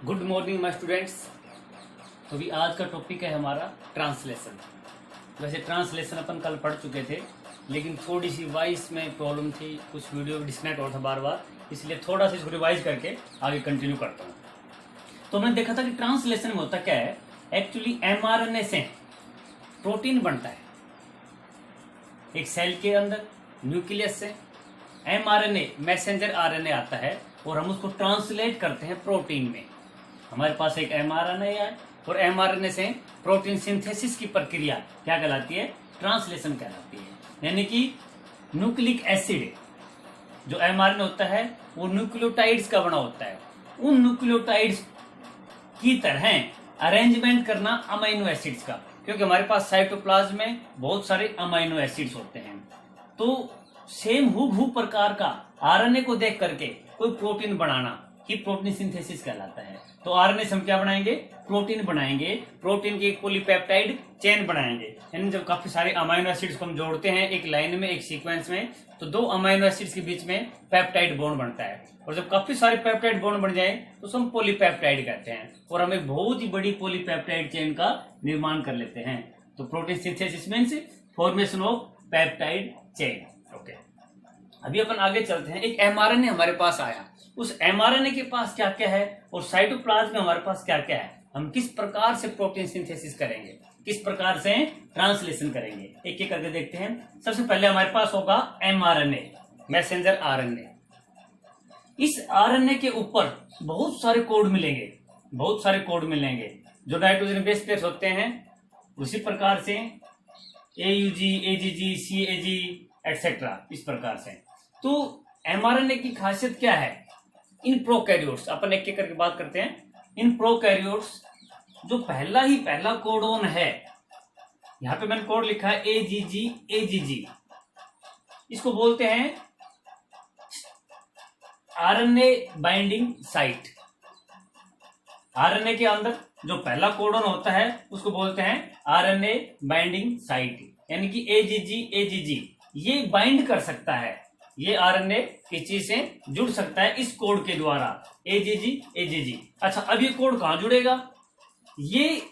Good morning my students. तो भी आज का टॉपिक है हमारा ट्रांसलेशन। वैसे ट्रांसलेशन अपन कल पढ़ चुके थे, लेकिन थोड़ी सी वॉइस में प्रॉब्लम थी, कुछ वीडियो डिस्कनेक्ट हो रहा था बार बार, इसलिए थोड़ा सा इसको रिवाइज करके आगे कंटिन्यू करता हूँ। तो मैंने देखा था कि ट्रांसलेशन में होता क्या है, एक्चुअली mRNA से प्रोटीन बनता है एक सेल के अंदर, न्यूक्लियस से mRNA मैसेंजर RNA आता है और हम उसको ट्रांसलेट करते हैं प्रोटीन में। हमारे पास एक mRNA है और mRNA से प्रोटीन सिंथेसिस की प्रक्रिया क्या कहलाती है, ट्रांसलेशन कहलाती है। यानी कि न्यूक्लिक एसिड जो mRNA होता है वो न्यूक्लियोटाइड्स का बना होता है। उन न्यूक्लियोटाइड्स की तरह अरेंजमेंट करना अमीनो एसिड्स का, क्योंकि हमारे पास साइटोप्लाज्म में बहुत सारे अमीनो एसिड्स होते हैं। तो सेम हूबहू प्रकार का आरएनए को देख करके कोई प्रोटीन बनाना ही प्रोटीन सिंथेसिस कहलाता है। तो आरएनए से हम क्या बनाएंगे, प्रोटीन बनाएंगे। प्रोटीन की एक पॉलीपेप्टाइड चेन बनाएंगे। यानी जब काफी सारे अमीनो एसिड्स को हम जोड़ते हैं एक लाइन में, एक सीक्वेंस में, तो दो अमीनो एसिड्स के बीच में पेप्टाइड बॉन्ड बनता है। और जब काफी सारे पेप्टाइड बॉन्ड बन जाए तो हम पॉलीपेप्टाइड कहते हैं और हम एक बहुत ही बड़ी पॉलीपेप्टाइड चेन का निर्माण कर लेते हैं। तो protein synthesis means formation of peptide chain. Okay, अभी अपन आगे चलते हैं। एक mRNA हमारे पास आया, उस mRNA के पास क्या क्या है और साइटोप्लाज्म में हमारे पास क्या क्या है, हम किस प्रकार से प्रोटीन सिंथेसिस करेंगे, किस प्रकार से ट्रांसलेशन करेंगे, एक एक करके देखते हैं। सबसे पहले हमारे पास होगा mRNA मैसेंजर RNA। इस RNA के ऊपर बहुत सारे कोड मिलेंगे, बहुत सारे कोड मिलेंगे जो नाइट्रोजन बेस पेयर्स होते हैं। उसी प्रकार से AUG, AGG, CAG एटसेट्रा, इस प्रकार से। तो mRNA की खासियत क्या है इन प्रोकैरियोट्स, अपन एक एक करके बात करते हैं। इन प्रोकैरियोट्स जो पहला कोडोन है, यहां पे मैंने कोड लिखा है AGG, इसको बोलते हैं RNA बाइंडिंग साइट। RNA के अंदर जो पहला कोडोन होता है उसको बोलते हैं RNA बाइंडिंग साइट। यानी कि AGG ये बाइंड कर सकता है, ये RNA किस चीज से जुड़ सकता है इस कोड के द्वारा, AGG। अच्छा, अब ये कोड कहां जुड़ेगा, ये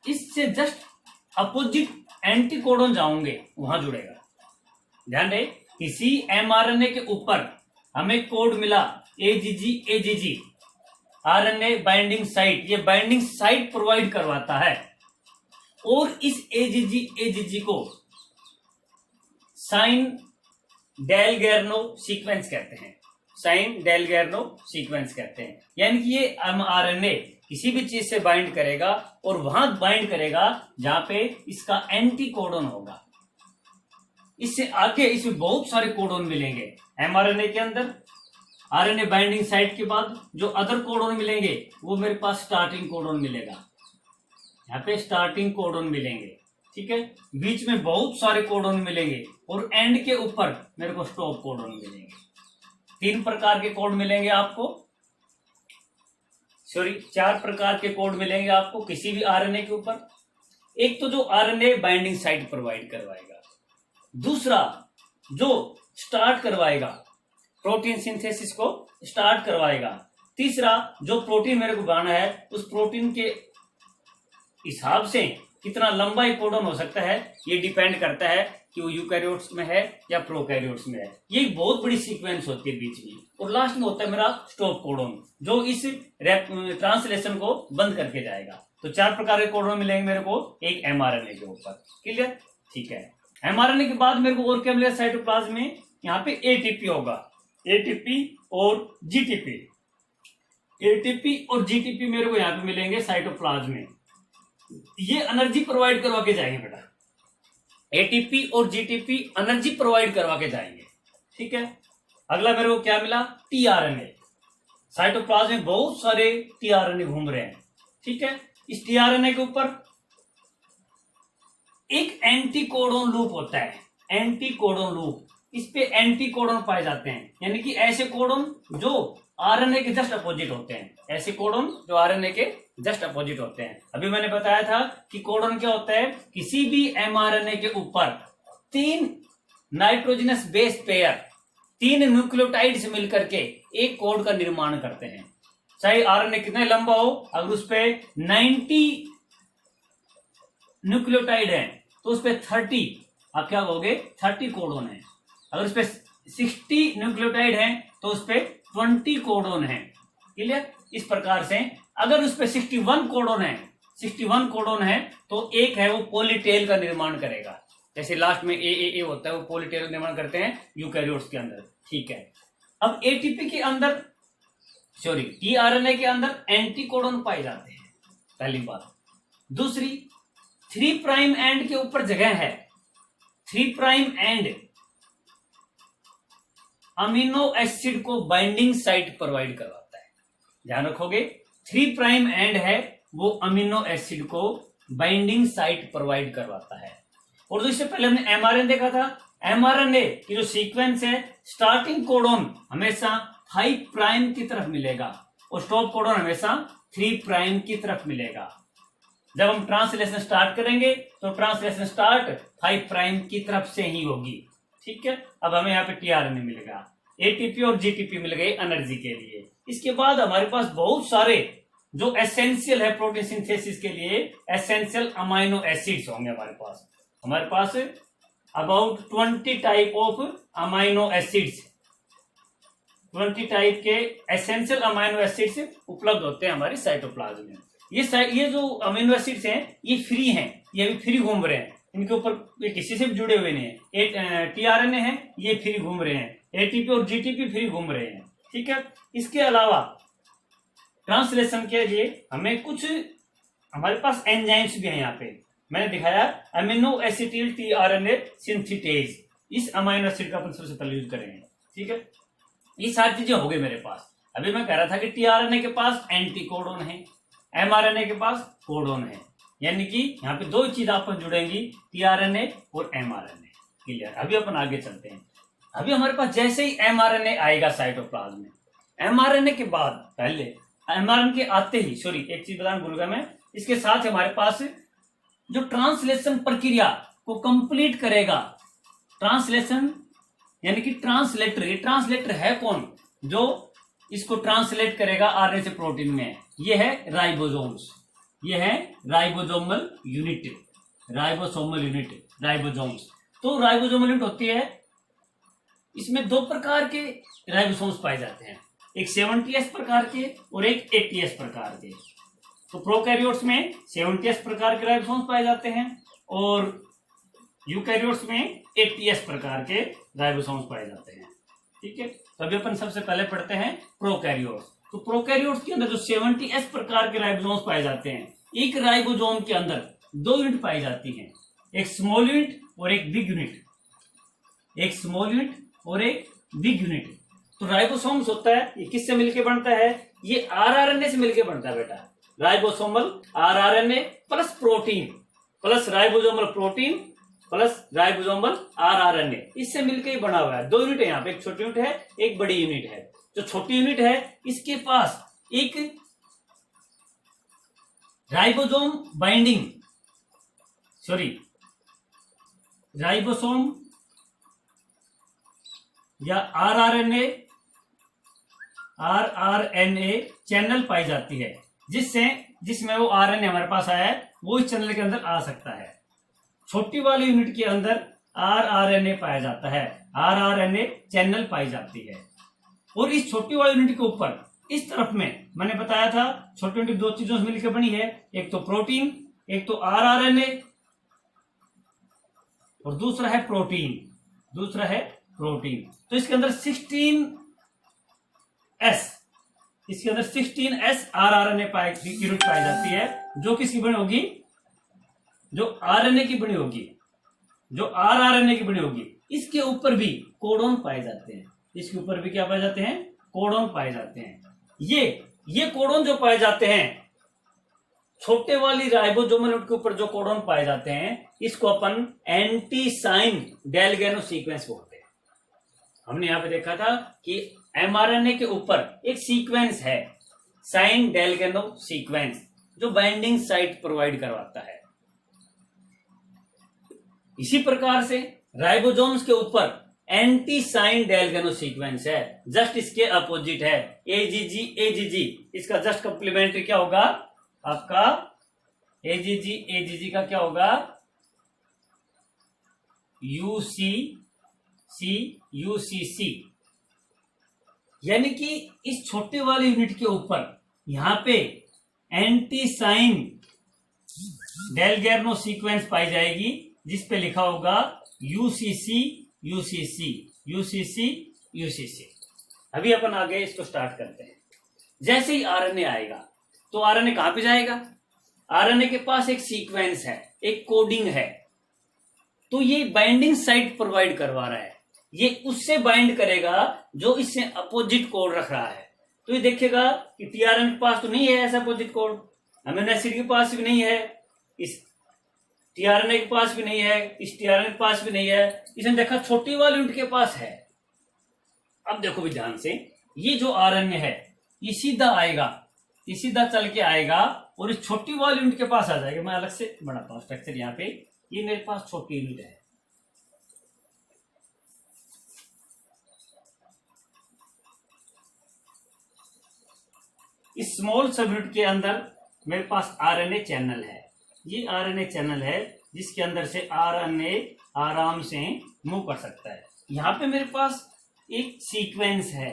इससे जस्ट अपोजिट एंटी कोडोन जाओगे वहां जुड़ेगा। ध्यान रहे, किसी mRNA के ऊपर हमें कोड मिला AGG RNA बाइंडिंग साइट, ये बाइंडिंग साइट प्रोवाइड करवाता है और इस AGG को साइन डेलगेर्नो सीक्वेंस कहते हैं, साइन डेलगेर्नो सीक्वेंस कहते हैं। यानी कि ये mRNA किसी भी चीज से बाइंड करेगा और वहां बाइंड करेगा जहां पे इसका एंटी कोडोन होगा। इससे आगे इसमें बहुत सारे कोडोन मिलेंगे mRNA के अंदर। RNA बाइंडिंग साइट के बाद जो अदर कोडोन मिलेंगे वो मेरे पास स्टार्टिंग कोडोन मिलेगा, यहाँ पे स्टार्टिंग कोडोन मिलेंगे, ठीक है। बीच में बहुत सारे कोडोन मिलेंगे और एंड के ऊपर मेरे को स्टॉप कोडोन मिलेंगे। 3 प्रकार के कोड मिलेंगे आपको, सॉरी 4 प्रकार के कोड मिलेंगे आपको किसी भी आरएनए के ऊपर। एक तो जो RNA बाइंडिंग साइट प्रोवाइड करवाएगा, दूसरा जो स्टार्ट करवाएगा प्रोटीन सिंथेसिस को स्टार्ट करवाएगा, तीसरा जो प्रोटीन मेरे को बनाना है उस प्रोटीन के हिसाब से कितना लंबा एक कोडोन हो सकता है, ये डिपेंड करता है कि वो यूकैरियोट्स में है या प्रोकैरियोट्स में है। ये बहुत बड़ी सीक्वेंस होती है बीच में, और लास्ट में होता है मेरा स्टॉप कोडोन जो इस ट्रांसलेशन को बंद करके जाएगा। तो 4 प्रकार के कोडोन मिलेंगे मेरे को एक mRNA के ऊपर, क्लियर, ठीक है। mRNA के बाद मेरे को और क्या मिलेगा साइटोप्लाज्म में, यहाँ पे ATP होगा, ATP और GTP। ATP और GTP मेरे को यहाँ पे मिलेंगे साइटोप्लाज्म में, ये एनर्जी प्रोवाइड करवा के जाएंगे बेटा। ATP और GTP एनर्जी प्रोवाइड करवा के जाएंगे, ठीक है। अगला मेरे को क्या मिला, tRNA। साइटोप्लाज्म में बहुत सारे tRNA घूम रहे हैं, ठीक है। इस tRNA के ऊपर एक एंटी कोडोन लूप होता है, एंटी कोडोन लूप। इस पे एंटी कोडोन पाए जाते हैं, यानी कि ऐसे कोडोन जो RNA के जस्ट अपोजिट होते हैं, ऐसे कोडोन जो RNA के जस्ट अपोजिट होते हैं। अभी मैंने बताया था कि कोडोन क्या होता है, किसी भी mRNA के ऊपर 3 नाइट्रोजनस बेस पेयर, 3 न्यूक्लियोटाइड्स मिलकर के एक कोड का निर्माण करते हैं। चाहे आरएनए कितना लंबा हो, अगर उस पे 90 न्यूक्लियोटाइड है तो उस पे 30 आप क्या कहोगे 30 कोडोन है। अगर उस पे 60 न्यूक्लियोटाइड है तो उस पे 20 कोडोन है। क्लियर? इस प्रकार से अगर उस पे 61 कोडोन है तो एक है वो पॉलीटेल का निर्माण करेगा। जैसे लास्ट में ए होता है, वो पॉलीटेल का निर्माण करते हैं यूकैरियोट्स के अंदर। ठीक है, अब एटीपी के अंदर टीआरएनए के अंदर एंटी कोडोन पाए जाते हैं, पहली बात। दूसरी, 3 प्राइम एंड के ऊपर जगह है, 3 प्राइम एंड अमीनो एसिड को बाइंडिंग साइट प्रोवाइड करवाता है। ध्यान रखोगे, 3 प्राइम एंड है वो अमीनो एसिड को बाइंडिंग साइट प्रोवाइड करवाता है। और जो इससे पहले हमने एमआरएनए देखा था, एमआरएनए की जो सीक्वेंस है, स्टार्टिंग कोडोन हमेशा 5 प्राइम की तरफ मिलेगा और स्टॉप कोडोन हमेशा 3 प्राइम की तरफ मिलेगा। जब हम ट्रांसलेशन स्टार्ट करेंगे तो ट्रांसलेशन स्टार्ट 5 प्राइम की तरफ से ही होगी। ठीक है, अब हमें यहाँ पे टीआरएनए मिलेगा, एटीपी और जीटीपी मिल गए एनर्जी के लिए। इसके बाद हमारे पास बहुत सारे जो एसेंशियल है प्रोटीन सिंथेसिस के लिए, एसेंशियल अमाइनो एसिड्स होंगे हमारे पास about 20 type of amino acids, 20 type के एसेंशियल अमाइनो एसिड्स उपलब्ध होते हैं हमारी साइटोप्लाज्म में। ये जो अमीनो एसिड्स हैं ये फ्री हैं, ये अभी फ्री घूम रहे हैं, इनके ऊपर किसी से भी जुड़े हुए नहीं है। टीआरएनए है ये फ्री घूम रहे हैं, एटीपी और जीटीपी फ्री घूम रहे हैं। ठीक है, इसके अलावा ट्रांसलेशन के लिए हमें कुछ हमारे पास एंजाइम्स भी हैं। यहाँ पे मैंने दिखाया अमीनो एसिटिल टीआरएनए सिंथेटेज, इस अमीनो एसिड का अपन सबसे पहले यूज करेंगे। ठीक है, ये सारी चीजें हो गई मेरे पास। अभी मैं कह रहा था कि टीआरएनए के पास एंटी कोडोन है, एमआरएनए के पास कोडोन है, यानी कि यहाँ पे 2 चीज आपस जुड़ेंगी, टीआरएनए और एमआरएनए। क्लियर? अभी अपन आगे चलते हैं। अभी हमारे पास जैसे ही एमआरएनए आएगा साइटोप्लाज्म में, एमआरएनए के बाद पहले एमआरएनए के आते ही एक चीज बताना भूल गया मैं, इसके साथ हमारे पास जो ट्रांसलेशन प्रक्रिया को कंप्लीट करेगा, ट्रांसलेशन यानी कि ट्रांसलेटर, ये ट्रांसलेटर है कौन जो इसको ट्रांसलेट करेगा आरएनए से प्रोटीन में? ये है राइबोसोम्स, ये है राइबोसोमल यूनिट, राइबोसोम्स। तो राइबोसोमल यूनिट होती है, इसमें 2 प्रकार के राइबोसोम्स पाए जाते हैं, एक 70S प्रकार के और एक 80S प्रकार के। तो प्रोकैरियोट्स में 70S प्रकार के राइबोसोम्स पाए जाते हैं और यूकैरियोट्स में 80S प्रकार के राइबोसोम्स पाए जाते हैं। ठीक है, तो अभी अपन सबसे पहले पढ़ते हैं प्रोकैरियोट्स। तो प्रोकैरियोट्स के अंदर जो 70S प्रकार के राइबोसोम्स पाए जाते हैं, एक राइबोसोम के अंदर 2 यूनिट पाई जाती हैं, एक स्मॉल यूनिट और एक बिग यूनिट, एक स्मॉल यूनिट और एक बिग यूनिट। तो राइबोसोम्स होता है, ये किससे मिलकर बनता है? ये आरआरएनए से मिलकर बनता है बेटा। Ribosomal rRNA plus protein plus ribosomal protein plus ribosomal rRNA, इससे मिलकर ही बना हुआ है। 2 यूनिट है यहाँ पे, एक छोटी यूनिट है एक बड़ी यूनिट है। जो छोटी यूनिट है इसके पास एक राइबोसोम राइबोसोम या आरआरएनए चैनल पाई जाती है, जिसमें वो आरएनए हमारे पास आया है वो इस चैनल के अंदर आ सकता है। छोटी वाली यूनिट के अंदर आरआरएनए पाया जाता है, आरआरएनए चैनल पाई जाती है। और इस छोटी वाली यूनिट के ऊपर इस तरफ में मैंने बताया था छोटी यूनिट 2 चीजों से मिलकर बनी है, एक तो प्रोटीन, एक तो आरआरएनए और दूसरा है प्रोटीन। तो इसके अंदर 16S आरआरएनए यूनिट पाई जाती है, जो किसकी बनी होगी? जो आरएनए की बनी होगी, जो आरआरएनए की बनी होगी। इसके ऊपर भी कोडोन पाए जाते हैं, इसके ऊपर भी क्या पाए जाते हैं? कोडोन पाए जाते हैं। ये कोडोन जो पाए जाते हैं, छोटे वाली राइबोसोमल यूनिट के ऊपर जो कोडोन पाए जाते हैं, इसको अपन एंटीसाइन डेलगेनो सीक्वेंस बोलते हैं। हमने यहां पे देखा था कि एमआरएनए के ऊपर एक सीक्वेंस है, साइन डेलगेनो सीक्वेंस, जो बाइंडिंग साइट प्रोवाइड करवाता है। इसी प्रकार से राइबोसोम्स के ऊपर एंटी साइन डेलगेनो सीक्वेंस है, जस्ट इसके अपोजिट है एजीजी एजीजी, इसका जस्ट कॉम्प्लीमेंट्री क्या होगा आपका एजीजी एजीजी का क्या होगा यूसीसी यूसीसी, यानी कि इस छोटे वाले यूनिट के ऊपर यहां पे एंटी साइन डेलगेनो सीक्वेंस पाई जाएगी जिस पे लिखा होगा यूसीसी यूसीसी यूसीसी यूसीसी। अभी अपन आगे इसको स्टार्ट करते हैं। जैसे ही आरएनए आएगा तो आरएनए कहां पे जाएगा, आरएनए के पास एक सीक्वेंस है, एक कोडिंग है, तो ये बाइंडिंग साइट प्रोवाइड करवा रहा है, ये उससे बाइंड करेगा जो इससे अपोजिट कोड रख रहा है। तो ये देखेगा कि टीआरएनए के पास तो नहीं है ऐसा अपोजिट कोड, अमीनो एसिड के पास भी नहीं है, इस टीआरएनए के पास भी नहीं है, इस टीआरएनए के पास भी नहीं है, इसने देखा छोटी वाले यूनिट के पास है। अब देखो भी ध्यान से, ये जो आरएनए है ये सीधा आएगा, ये सीधा चल के आएगा और इस छोटी वाले यूनिट के पास आ जाएगा। मैं अलग से बनाता हूं स्ट्रक्चर, यहाँ पे ये मेरे पास छोटी यूनिट है, इस स्मॉल सब यूनिट के अंदर मेरे पास आरएनए चैनल है, ये आरएनए चैनल है जिसके अंदर से आरएनए आराम से मूव कर सकता है। यहां पे मेरे पास एक सीक्वेंस है,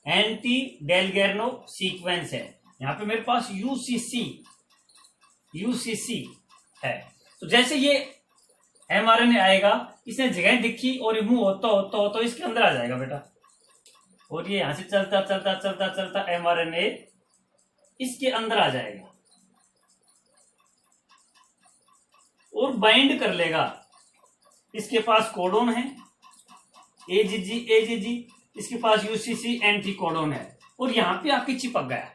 एंटी डेलगेनो सीक्वेंस है, यहां पे मेरे पास यूसीसी यूसीसी है। तो जैसे ये एमआरएनए आएगा, इसने जगह दिखी और ये मूव होता होता होता इसके अंदर आ जाएगा बेटा, और ये यहां से चलता चलता चलता चलता एमआरएनए इसके अंदर आ जाएगा और बाइंड कर लेगा। इसके पास कोडोन है एजीजी एजीजी, इसके पास यूसीसी एंटी कोडोन है, और यहां पे आके चिपक गया।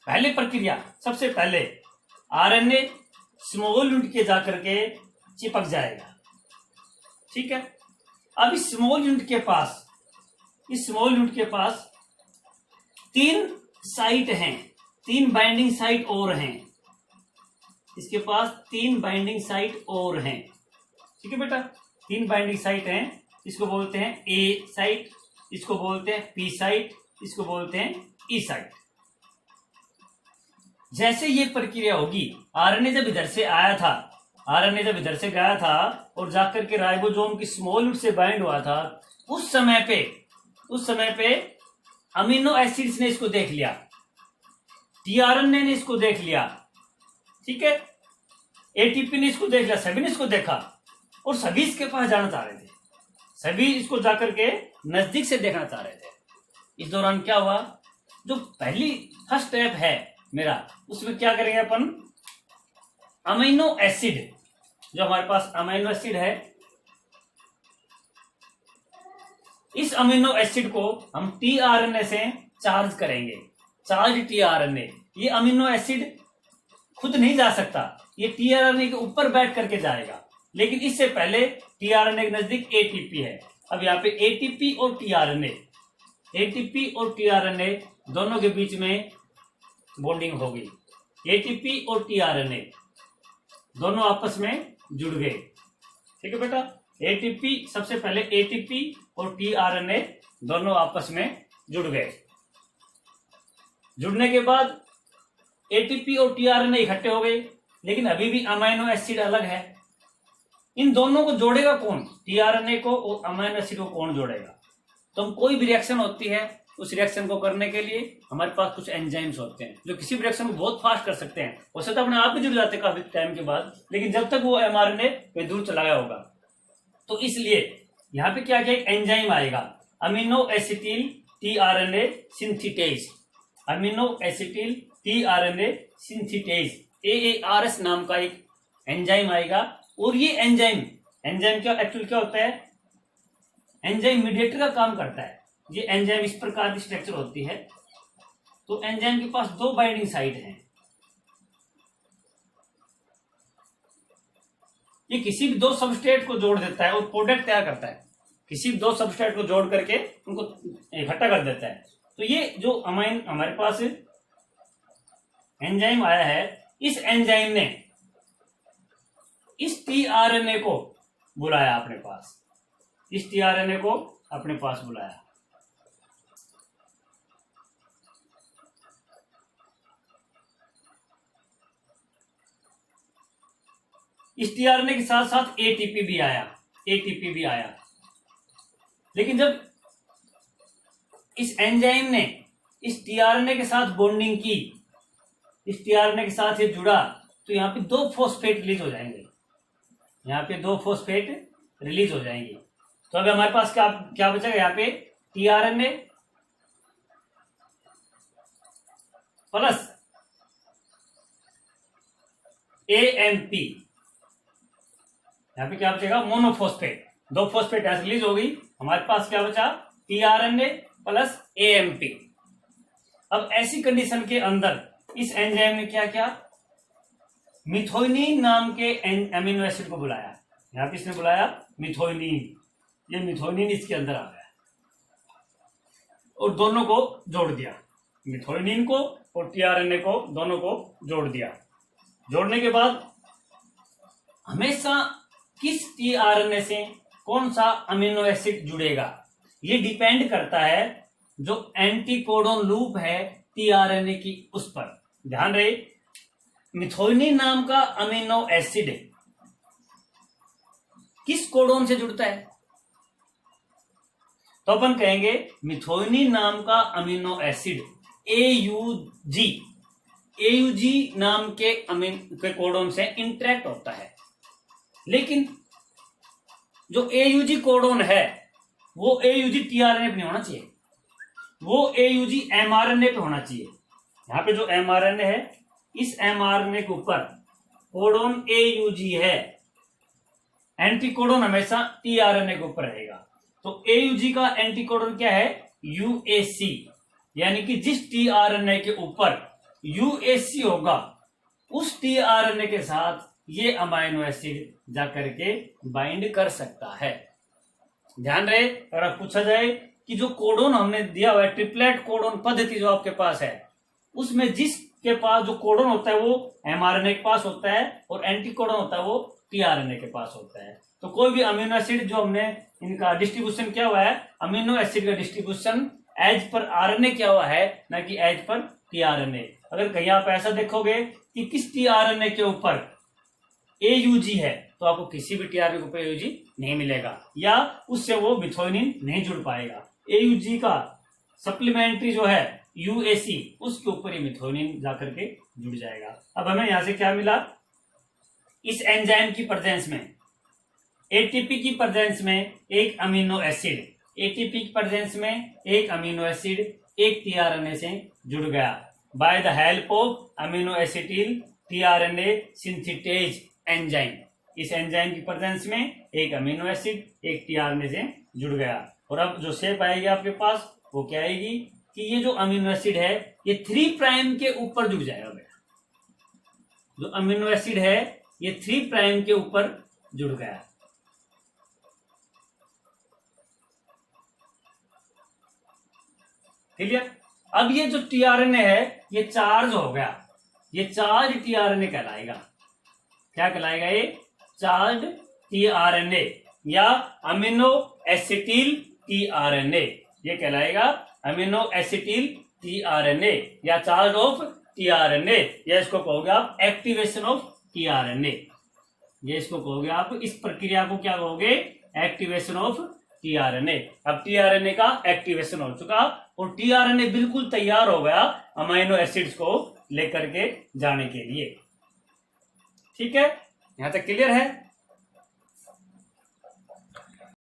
पहले प्रक्रिया, सबसे पहले आरएनए स्मॉल यूनिट के जाकर के चिपक जाएगा, ठीक है। अब इस स्मॉल यूनिट के पास, इस स्मॉल यूनिट के पास 3 साइट हैं, 3 बाइंडिंग साइट और हैं, इसके पास 3 बाइंडिंग साइट और हैं, ठीक है बेटा। 3 बाइंडिंग साइट हैं, इसको बोलते हैं ए साइट, इसको बोलते हैं पी साइट, इसको बोलते हैं ई साइट। जैसे ये प्रक्रिया होगी, आरएनए जब इधर से आया था, आरएनए जब इधर से गया था और जाकर के राइबोसोम की स्मॉल यूनिट से बाइंड हुआ था, उस समय पे अमीनो एसिड्स ने इसको देख लिया, टीआरएनए ने इसको देख लिया, ठीक है, एटीपी ने इसको देख लिया, सभी ने इसको देखा और सभी इसके पास जाना चाह रहे थे, सभी इसको जाकर के नजदीक से देखना चाह रहे थे। इस दौरान क्या हुआ, जो पहली फर्स्ट स्टेप है मेरा, उसमें क्या करेंगे अपन, अमीनो एसिड, जो हमारे पास अमीनो एसिड है, इस अमीनो एसिड को हम टीआरएनए से चार्ज करेंगे, चार्ज टीआरएनए। ये अमीनो एसिड खुद नहीं जा सकता, ये टीआरएनए के ऊपर बैठ करके जाएगा, लेकिन इससे पहले टीआरएनए के नजदीक एटीपी है। अब यहाँ पे एटीपी और टीआरएनए, एटीपी और टीआरएनए दोनों के बीच में बॉन्डिंग हो गई, एटीपी और टीआरएनए दोनों आपस में जुड़ गए, ठीक है बेटा। एटीपी, सबसे पहले एटीपी और टीआरएनए दोनों आपस में जुड़ गए। जुड़ने के बाद एटीपी और टीआरएनए इकट्ठे हो गए, लेकिन अभी भी अमीनो एसिड अलग है। इन दोनों को जोड़ेगा कौन, टीआरएनए को और अमीनो एसिड को कौन जोड़ेगा। तो कोई भी रिएक्शन होती है, उस रिएक्शन को करने के लिए हमारे पास कुछ एंजाइम्स होते हैं जो किसी भी रिएक्शन को बहुत फास्ट कर सकते हैं। वैसे तो अपने आप ही जुड़ जाते हैं काफी टाइम के बाद, लेकिन जब तक वो एमआरएनए पे दूर चला गया होगा। तो इसलिए यहाँ पे क्या क्या एंजाइम आएगा, amino acetyl tRNA synthetase, amino acetyl tRNA synthetase, AARS नाम का एक एंजाइम आएगा। और ये एंजाइम क्या एक्चुअल क्या होता है, एंजाइम मीडिएटर का काम करता है। ये एंजाइम इस प्रकार की स्ट्रक्चर होती है। तो एंजाइम के पास 2 बाइंडिंग साइट हैं, ये किसी भी 2 सबस्ट्रेट को जोड़ देता है और प्रोडक्ट तैयार करता है। किसी भी 2 सबस्ट्रेट को जोड़ करके उनको इकट्ठा कर देता है। तो ये जो अमाइन हमारे पास एंजाइम आया है, इस एंजाइम ने इस टीआरएनए को बुलाया अपने पास, इस टीआरएनए को अपने पास बुलाया। इस टीआरएनए के साथ साथ एटीपी भी आया। लेकिन जब इस एंजाइम ने इस टीआरएनए के साथ बॉन्डिंग की, इस टीआरएनए के साथ ये जुड़ा, तो यहाँ पे 2 फॉस्फेट रिलीज हो जाएंगे। यहाँ पे 2 फॉस्फेट रिलीज हो जाएंगे। तो अभी हमारे पास क्या बचेगा? यहाँ पे टीआरएनए प्लस एएमपी, यहाँ पे क्या बचेगा? मोनोफॉस्फेट। 2 फॉस्फेट ऐसे रिलीज हो गई, हमारे पास क्या बचा? TRNA plus AMP. अब ऐसी कंडीशन के अंदर इस एंजाइम ने क्या किया? मिथोइनिन नाम के अमीनो एसिड को बुलाया। यहाँ पे इसने बुलाया मिथोइनिन, ये मिथोइनिन इसके अंदर आ गया और दोनों को जोड़ दिया, मिथोइनिन को और टीआरएनए को, दोनों को जोड़ दिया। जोड़ने के बाद हमेशा किस टीआरएनए से कौन सा अमीनो एसिड जुड़ेगा, ये डिपेंड करता है जो एंटीकोडोन लूप है टीआरएनए की उस पर। ध्यान रहे, मिथोइनिन नाम का अमीनो एसिड किस कोडोन से जुड़ता है? तो अपन कहेंगे मिथोइनिन नाम का अमीनो एसिड एयूजी नाम के कोडोन से इंटरेक्ट होता है। लेकिन जो एयूजी कोडोन है वो एयूजी टीआरएनए पे नहीं होना चाहिए, वो एयूजी एमआरएनए पे होना चाहिए। यहां पे जो एमआरएनए है, इस एमआरएनए के ऊपर कोडोन एयूजी है, एंटीकोडोन हमेशा टीआरएनए के ऊपर रहेगा। तो एयूजी का एंटीकोडोन क्या है? यूएसी, यानी कि जिस टीआरएनए के ऊपर यूएसी होगा उस टीआरएनए के साथ ये अमाइनो एसिड जाकर के बाइंड कर सकता है। ध्यान रहे, अगर आप पूछा जाए कि जो कोडोन हमने दिया हुआ है, ट्रिपलेट कोडोन पद्धति जो आपके पास है, उसमें जिसके पास जो कोडोन होता है वो एमआरएनए के पास होता है और एंटीकोडोन होता है वो टीआरएनए के पास होता है। तो कोई भी अमीनो एसिड जो हमने इनका डिस्ट्रीब्यूशन किया हुआ है, अमीनो एसिड का डिस्ट्रीब्यूशन एज पर आरएनए किया हुआ है, ना कि एज पर टीआरएनए। अगर कहीं आप ऐसा देखोगे कि किस टीआरएनए के ऊपर एयूजी है, तो आपको किसी भी टीआरएनए के ऊपर एयूजी नहीं मिलेगा, या उससे वो मिथोइनिन नहीं जुड़ पाएगा। एयूजी का सप्लीमेंट्री जो है यूएसी, उसके ऊपर ही मिथोइनिन जाकर के जुड़ जाएगा। अब हमें यहां से क्या मिला? इस एंजाइम की प्रेजेंस में, एटीपी की प्रेजेंस में एक अमीनो एसिड, एटीपी की प्रेजेंस में एक अमीनो एसिड एक टीआरएनए से जुड़ गया by the help of amino acetyl tRNA synthetase enzyme. इस एंजाइम की प्रेजेंस में एक अमीनो एसिड एक टीआरएनए से जुड़ गया। और अब जो शेप आएगी आपके पास वो क्या आएगी कि ये जो अमीनो एसिड है ये 3 प्राइम के ऊपर जुड़ जाएगा बेटा। जो अमीनो एसिड है ये 3 प्राइम के ऊपर जुड़ गया। क्लियर? अब ये जो टीआरएनए है ये चार्ज हो गया, ये चार्ज टीआरएनए कहलाएगा। क्या कहलाएगा? ये चार्ज टीआरएनए या अमीनो एसिटिल टीआरएनए, ये कहलाएगा अमीनो एसिटिल टीआरएनए या चार्ज ऑफ टीआरएनए, या इसको कहोगे आप एक्टिवेशन ऑफ टीआरएनए। ये इसको कहोगे आप, इस प्रक्रिया को क्या कहोगे? Activation of tRNA. अब टीआरएनए का एक्टिवेशन हो चुका और टीआरएनए बिल्कुल तैयार हो गया अमीनो एसिड्स को लेकर के जाने के लिए। ठीक है, यहां तक क्लियर है?